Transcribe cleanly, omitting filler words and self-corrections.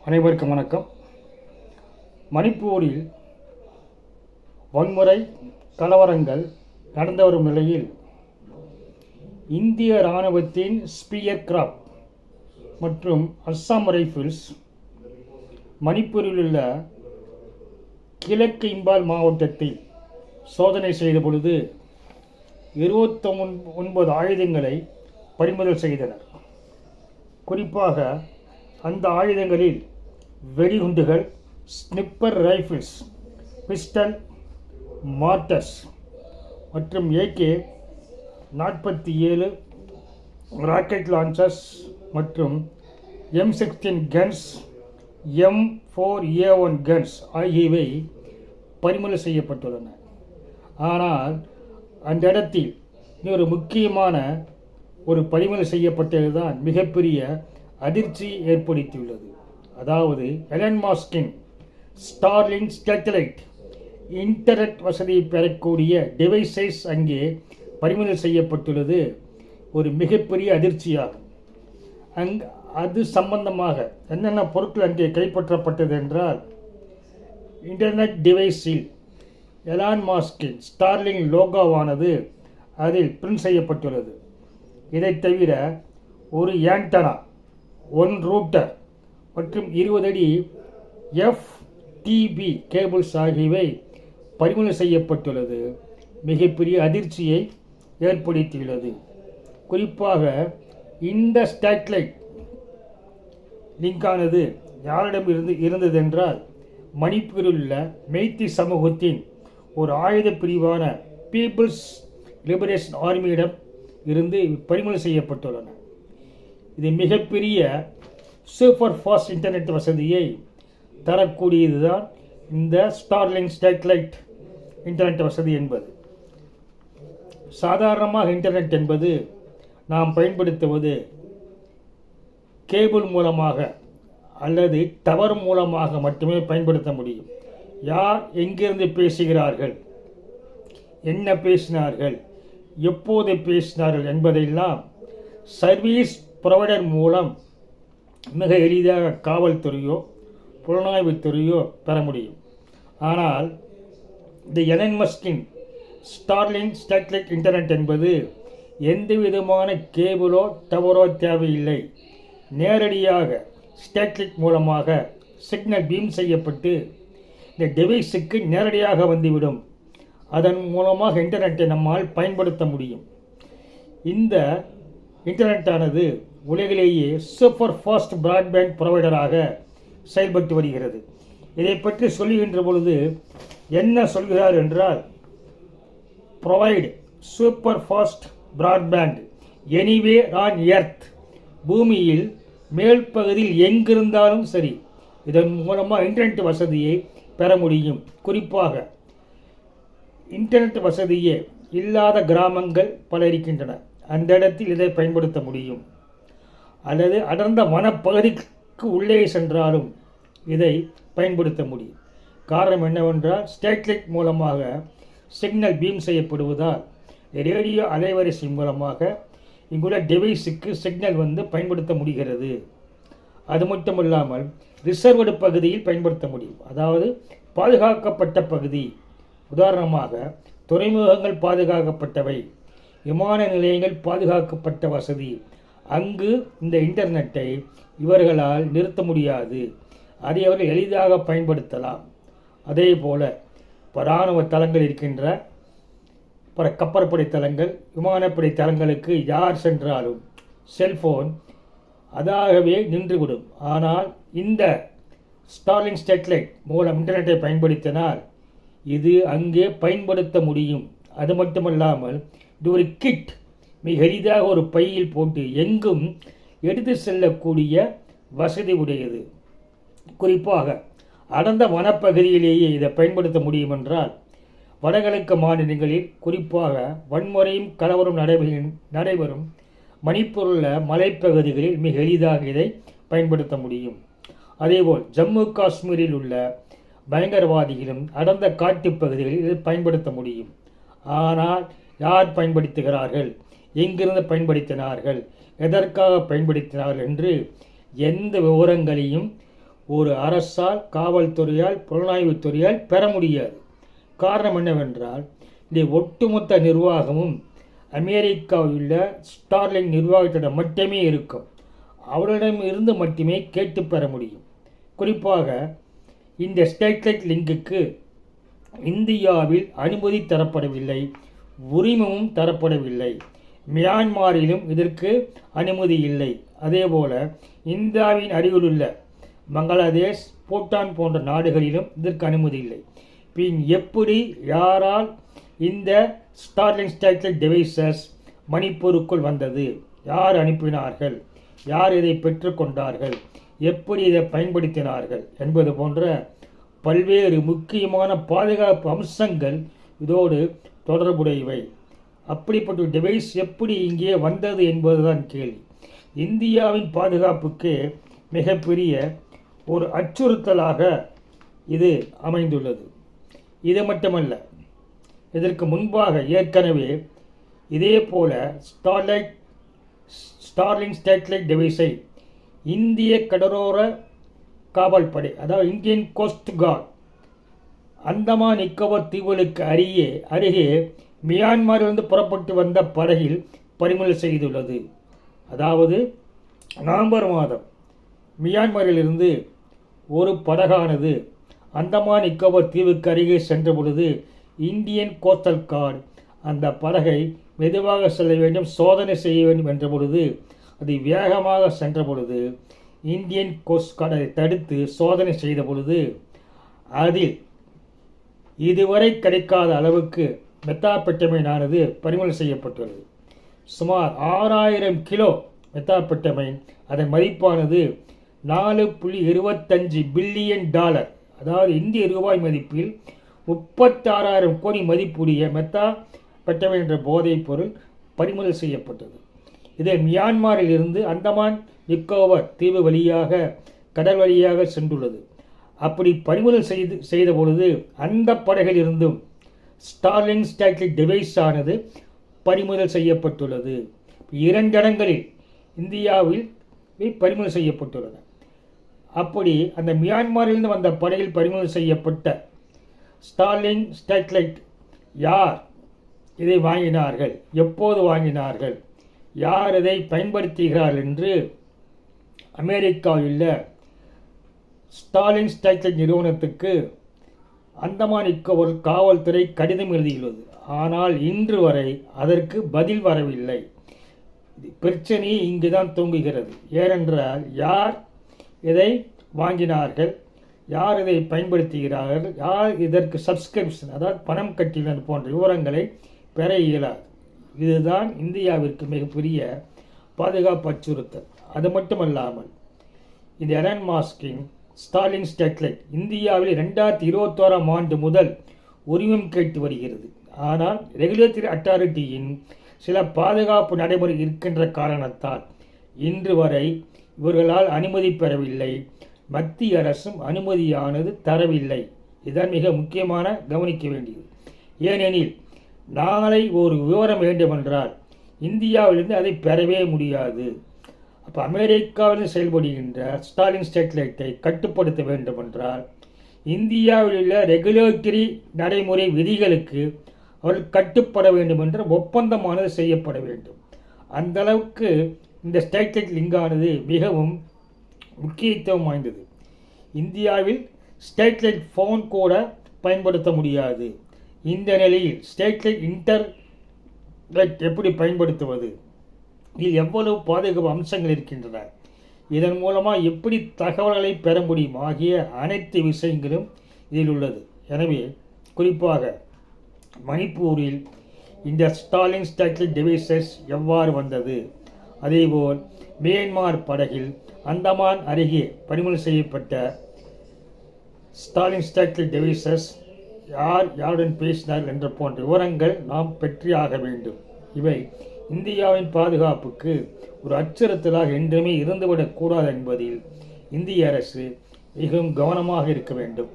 அனைவருக்கும் வணக்கம். மணிப்பூரில் வன்முறை கலவரங்கள் நடந்து வரும் நிலையில் இந்திய இராணுவத்தின் ஸ்பியர் கிராஃப்ட் மற்றும் அஸ்ஸாம் ரைஃபிள்ஸ் மணிப்பூரில் உள்ள கிழக்கு இம்பால் மாவட்டத்தில் சோதனை செய்த பொழுது 29 ஆயுதங்களை பறிமுதல் செய்தனர். குறிப்பாக அந்த ஆயுதங்களில் வெடிகுண்டுகள், ஸ்னிப்பர் ரைஃபிள்ஸ், பிஸ்டல், மார்டர்ஸ் மற்றும் AK-47 ராக்கெட் லான்ச்சர்ஸ் மற்றும் M16 கன்ஸ், M4A1 கன்ஸ் ஆகியவை பறிமுதல் செய்யப்பட்டுள்ளன. ஆனால் அந்த இடத்தில் இன்னொரு முக்கியமான பறிமுதல் செய்யப்பட்டதுதான் மிகப்பெரிய அதிர்ச்சி ஏற்படுத்தியுள்ளது. அதாவது எலன் மாஸ்கின் ஸ்டார்லிங்க் சேட்டலைட் இன்டர்நெட் வசதி பெறக்கூடிய டிவைசஸ் அங்கே பறிமுதல் செய்யப்பட்டுள்ளது. ஒரு மிகப்பெரிய அதிர்ச்சியாகும். அது சம்பந்தமாக என்னென்ன பொருட்கள் அங்கே கைப்பற்றப்பட்டது என்றால், இன்டர்நெட் டிவைஸில் எலான் மாஸ்கின் ஸ்டார்லிங் லோகோவானது அதில் பிரிண்ட் செய்யப்பட்டுள்ளது. இதை தவிர ஒரு ஆண்டனா, 1 ரூட்டர் மற்றும் 20 அடி FTP கேபிள்ஸ் ஆகியவை பறிமுதல் செய்யப்பட்டுள்ளது. மிகப்பெரிய அதிர்ச்சியை ஏற்படுத்தியுள்ளது. குறிப்பாக இந்த சேட்டலைட் லிங்கானது யாரிடம் இருந்ததென்றால், மணிப்பூரில் உள்ள மெய்த்தி சமூகத்தின் ஒரு ஆயுத பிரிவான பீப்புள்ஸ் லிபரேஷன் ஆர்மியிடம் இருந்து பறிமுதல் செய்யப்பட்டுள்ளன. இது மிகப்பெரிய சூப்பர் ஃபாஸ்ட் இன்டர்நெட் வசதியை தரக்கூடியதுதான் இந்த ஸ்டார்லிங்க் சேட்டலைட் இன்டர்நெட் வசதி என்பது. சாதாரணமாக இன்டர்நெட் என்பது நாம் பயன்படுத்துவது கேபிள் மூலமாக அல்லது டவர் மூலமாக மட்டுமே பயன்படுத்த முடியும். யார் எங்கிருந்து பேசுகிறார்கள், என்ன பேசினார்கள், எப்போது பேசினார்கள் என்பதெல்லாம் சர்வீஸ் புரொவைடர் மூலம் மிக எளிதாக காவல்துறையோ புலனாய்வுத்துறையோ பெற முடியும். ஆனால் இந்த எலன் மஸ்கின் ஸ்டார்லிங்க் சேட்டலைட் இன்டர்நெட் என்பது எந்த விதமான கேபிளோ டவரோ தேவையில்லை. நேரடியாக சேட்டலைட் மூலமாக சிக்னல் பீம் செய்யப்பட்டு இந்த டிவைஸுக்கு நேரடியாக வந்துவிடும். அதன் மூலமாக இன்டர்நெட்டை நம்மால் பயன்படுத்த முடியும். இந்த இன்டர்நெட்டானது உலகிலேயே சூப்பர் ஃபாஸ்ட் பிராட்பேண்ட் ப்ரொவைடராக செயல்பட்டு வருகிறது. இதை பற்றி சொல்லுகின்ற பொழுது என்ன சொல்கிறார் என்றால், provide super fast broadband anyway on earth. பூமியில் மேல் பகுதியில் எங்கிருந்தாலும் சரி, இதன் மூலமாக இன்டர்நெட் வசதியை பெற முடியும். குறிப்பாக இன்டர்நெட் வசதியே இல்லாத கிராமங்கள் பல இருக்கின்றன. அந்த இடத்தில் இதை பயன்படுத்த முடியும். அல்லது அடர்ந்த வனப்பகுதிக்கு உள்ளே சென்றாலும் இதை பயன்படுத்த முடியும். காரணம் என்னவென்றால், சேட்டலைட் மூலமாக சிக்னல் பீம் செய்யப்படுவதால் ரேடியோ அலைவரிசை மூலமாக இங்குள்ள டிவைஸுக்கு சிக்னல் பயன்படுத்த முடிகிறது. அது மட்டுமல்லாமல் ரிசர்வ்டு பகுதியில் பயன்படுத்த முடியும். அதாவது பாதுகாக்கப்பட்ட பகுதி, உதாரணமாக துறைமுகங்கள் பாதுகாக்கப்பட்டவை, விமான நிலையங்கள் பாதுகாக்கப்பட்ட வசதி, அங்கு இந்த இன்டர்நெட்டை இவர்களால் நிறுத்த முடியாது. அதை அவர்கள் எளிதாக பயன்படுத்தலாம். அதே போல இராணுவ தளங்கள் இருக்கின்ற கப்பற்படை தளங்கள், விமானப்படை தளங்களுக்கு யார் சென்றாலும் செல்போன் அதாகவே நின்றுவிடும். ஆனால் இந்த ஸ்டார்லிங்க் சேட்டலைட் மூலம் இன்டர்நெட்டை பயன்படுத்தினால் இது அங்கே பயன்படுத்த முடியும். அது மட்டுமல்லாமல் இது ஒரு கிட், மிக எளிதாக ஒரு பையில் போட்டு எங்கும் எடுத்து செல்லக்கூடிய வசதி உடையது. குறிப்பாக அடர்ந்த வனப்பகுதியிலேயே இதை பயன்படுத்த முடியும் என்றால், வடகிழக்கு மாநிலங்களில் குறிப்பாக வன்முறையும் கலவரம் நடைபெறும் மணிப்பூரில் மலைப்பகுதிகளில் மிக எளிதாக இதை பயன்படுத்த முடியும். அதேபோல் ஜம்மு காஷ்மீரில் உள்ள பயங்கரவாதிகளும் அடர்ந்த காட்டுப் பகுதிகளில் இதை பயன்படுத்த முடியும். ஆனால் யார் பயன்படுத்துகிறார்கள், எங்கிருந்து பயன்படுத்தினார்கள், எதற்காக பயன்படுத்தினார்கள் என்று எந்த விவரங்களையும் ஒரு அரசால், காவல்துறையால், புலனாய்வுத்துறையால் பெற முடியாது. காரணம் என்னவென்றால், இந்த ஒட்டுமொத்த நிர்வாகமும் அமெரிக்காவில் உள்ள ஸ்டார்லிங் நிர்வாகத்திடம் மட்டுமே இருக்கும். அவரிடம் இருந்து மட்டுமே கேட்டு பெற முடியும். குறிப்பாக இந்த ஸ்டேட்லைட் லிங்குக்கு இந்தியாவில் அனுமதி தரப்படவில்லை, உரிமமும் தரப்படவில்லை. மியான்மரிலும் இதற்கு அனுமதி இல்லை. அதேபோல இந்தியாவின் அருகிலுள்ள பங்களாதேஷ், பூட்டான் போன்ற நாடுகளிலும் இதற்கு அனுமதி இல்லை. பின் எப்படி, யாரால் இந்த ஸ்டார்லிங் ஸ்டேட்லைட் டிவைசஸ் மணிப்பூருக்குள் வந்தது? யார் அனுப்பினார்கள்? யார் இதை பெற்றுக்கொண்டார்கள்? எப்படி இதை பயன்படுத்தினார்கள்? என்பது போன்ற பல்வேறு முக்கியமான பாதுகாப்பு அம்சங்கள் இதோடு தொடர்புடையவை. அப்படிப்பட்ட டிவைஸ் எப்படி இங்கே வந்தது என்பதுதான் கேள்வி. இந்தியாவின் பாதுகாப்புக்கு மிகப்பெரிய ஒரு அச்சுறுத்தலாக இது அமைந்துள்ளது. இது மட்டுமல்ல, இதற்கு முன்பாக ஏற்கனவே இதே போல ஸ்டார்லிங் ஸ்டேட்லைட் டிவைஸை இந்திய கடலோர காவல்படை, அதாவது Indian cost card, Andaman Nicobar தீவுகளுக்கு அருகே மியான்மரிலிருந்து புறப்பட்டு வந்த படகில் பறிமுதல் செய்துள்ளது. அதாவது நவம்பர் மாதம் மியான்மரிலிருந்து ஒரு படகானது அந்தமான் நிக்கோபார் தீவுக்கு அருகே சென்ற பொழுது இந்தியன் கோஸ்டல் கார்டு அந்த படகை மெதுவாக செல்ல வேண்டும், சோதனை செய்ய வேண்டும் என்ற பொழுது அது வேகமாக சென்ற பொழுது இந்தியன் கோஸ்ட் கார்டு அதை தடுத்து சோதனை செய்த பொழுது அதில் இதுவரை கிடைக்காத அளவுக்கு மெத்தாபெட்டமைனானது பறிமுதல் செய்யப்பட்டுள்ளது. சுமார் 6000 கிலோ மெத்தாபெட்டமைன், அதன் மதிப்பானது $4.25 பில்லியன், அதாவது இந்திய ரூபாய் மதிப்பில் 36,000 கோடி மதிப்புடைய மெத்தாபெட்டமைன் என்ற போதைப் பொருள் பறிமுதல் செய்யப்பட்டது. இது மியான்மரில் இருந்து அந்தமான் நிக்கோபார் தீவு வழியாக, கடல் வழியாக சென்றுள்ளது. அப்படி பறிமுதல் செய்த பொழுது அந்த படகில் இருந்தும் ஸ்டார்லிங் ஸ்டேட்லைட் டிவைஸ் ஆனது பறிமுதல் செய்யப்பட்டுள்ளது. 2 இடங்களில் இந்தியாவில் பறிமுதல் செய்யப்பட்டுள்ளன. அப்படி அந்த மியான்மரிலிருந்து வந்த படகில் பறிமுதல் செய்யப்பட்ட ஸ்டார்லிங் ஸ்டேட்லைட் யார் இதை வாங்கினார்கள், எப்போது வாங்கினார்கள், யார் இதை பயன்படுத்துகிறார்கள் என்று அமெரிக்காவில் உள்ள ஸ்டார்லிங் ஸ்டேட்லைட் நிறுவனத்துக்கு அந்தமான் நிக்கோபார் காவல்துறை கடிதம் எழுதியுள்ளது. ஆனால் இன்று வரை அதற்கு பதில் வரவில்லை. பிரச்சனை இங்குதான் தூங்குகிறது. ஏனென்றால் யார் இதை வாங்கினார்கள், யார் இதை பயன்படுத்துகிறார்கள், யார் இதற்கு சப்ஸ்கிரிப்ஷன், அதாவது பணம் கட்டினர் போன்ற விவரங்களை பெற இயலாது. இதுதான் இந்தியாவிற்கு மிகப்பெரிய பாதுகாப்பு அச்சுறுத்தல். அது மட்டுமல்லாமல் இந்த எலன் மாஸ்கின் ஸ்டார்லிங் ஸ்டேட்லைட் இந்தியாவில் 2021 ஆண்டு முதல் உரிமம் கேட்டு வருகிறது. ஆனால் ரெகுலேட்டரி அத்தாரிட்டியின் சில பாதுகாப்பு நடைமுறை இருக்கின்ற காரணத்தால் இன்று வரை இவர்களால் அனுமதி பெறவில்லை. மத்திய அரசும் அனுமதியானது தரவில்லை. இதுதான் மிக முக்கியமான கவனிக்க வேண்டியது. ஏனெனில் நாளை ஒரு விவரம் வேண்டுமென்றால் இந்தியாவிலிருந்து அதை பெறவே முடியாது. அப்போ அமெரிக்காவில் செயல்படுகின்ற ஸ்டார்லிங் ஸ்டேட்லைட்டை கட்டுப்படுத்த வேண்டுமென்றால் இந்தியாவில் உள்ள ரெகுலேட்டரி நடைமுறை விதிகளுக்கு அவர்கள் கட்டுப்பட வேண்டும் என்ற ஒப்பந்தமானது செய்யப்பட வேண்டும். அந்த அளவுக்கு இந்த ஸ்டேட்லைட் லிங்கானது மிகவும் முக்கியத்துவம் வாய்ந்தது. இந்தியாவில் ஸ்டேட்லைட் ஃபோன் கூட பயன்படுத்த முடியாது. இந்த நிலையில் ஸ்டேட்லைட் இன்டர்நெட் எப்படி பயன்படுத்துவது, இதில் எவ்வளவு பாதுகாப்பு அம்சங்கள் இருக்கின்றன, இதன் மூலமாக எப்படி தகவல்களை பெற முடியும் ஆகிய அனைத்து விஷயங்களும் இதில் உள்ளது. எனவே குறிப்பாக மணிப்பூரில் இந்த ஸ்டார்லிங் ஸ்டேட்லைட் டிவைசஸ் எவ்வாறு வந்தது, அதேபோல் மியான்மர் படகில் அந்தமான் அருகே பறிமுதல் செய்யப்பட்ட ஸ்டார்லிங் ஸ்டேட்லைட் டிவைசஸ் யாருடன் பேசினார் என்ற போன்ற விவரங்கள் நாம் பெற்றியாக வேண்டும். இவை இந்தியாவின் பாதுகாப்புக்கு ஒரு அச்சுறுத்தலாக என்றுமே இருந்துவிடக்கூடாது என்பதில் இந்திய அரசு மிகவும் கவனமாக இருக்க வேண்டும்.